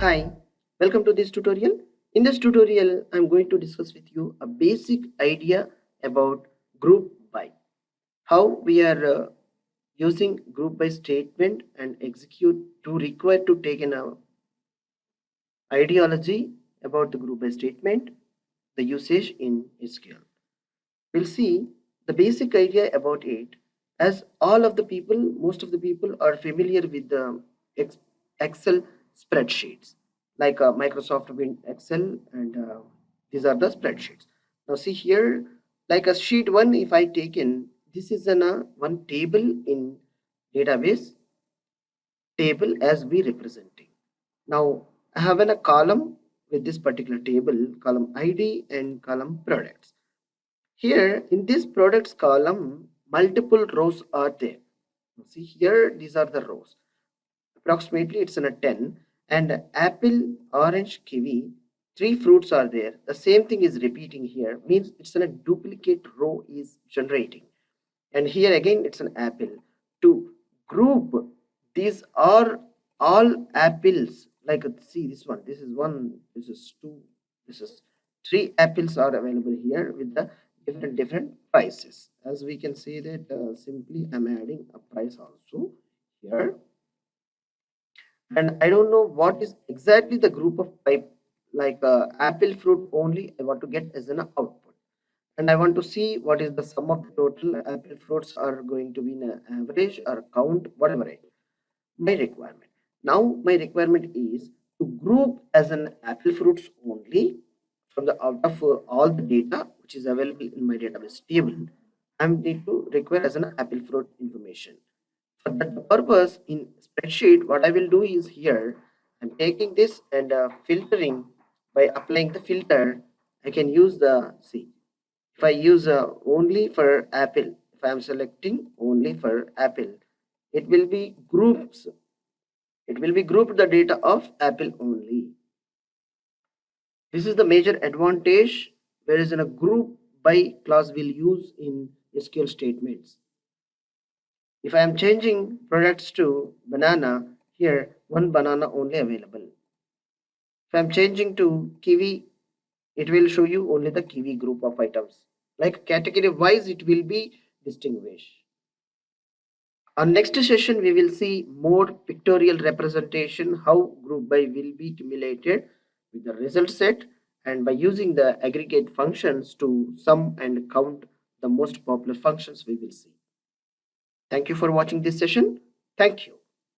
Hi, welcome to this tutorial. In this tutorial, I'm going to discuss with you a basic idea about group by. How we are using group by statement and execute to require to take an ideology about the group by statement, the usage in SQL. We'll see the basic idea about it as most of the people are familiar with the Excel spreadsheets like Microsoft Win Excel and these are the spreadsheets. Now see here like a sheet 1 if I take in this is one table in database table as we representing. Now I have a column with this particular table column ID and column products. Here in this products column, multiple rows are there. See here, these are the rows. Approximately it's in a 10 and apple, orange, kiwi, three fruits are there. The same thing is repeating here, means it's in a duplicate row is generating. And here again, it's an apple. To group, these are all apples. Like see this one, this is one, this is two, this is three apples are available here with the different prices. As we can see that simply I'm adding a price also here, and I don't know what is exactly the group of type like apple fruit only I want to get as an output, and I want to see what is the sum of the total apple fruits are going to be in an average or count whatever it my requirement. Now my requirement is to group as an apple fruits only from the out of all the data which is available in my database table. I need to require as an apple fruit information. For that purpose in spreadsheet, what I will do is here, I'm taking this and filtering by applying the filter. I can use the see. If I use only for apple, if I am selecting only for apple, it will be groups. It will be grouped the data of apple only. This is the major advantage whereas in a group by clause will use in SQL statements. If I am changing products to banana, here one banana only available. If I am changing to kiwi, it will show you only the kiwi group of items. Like category wise, it will be distinguished. On next session, we will see more pictorial representation, how group by will be accumulated with the result set and by using the aggregate functions to sum and count the most popular functions we will see. Thank you for watching this session. Thank you.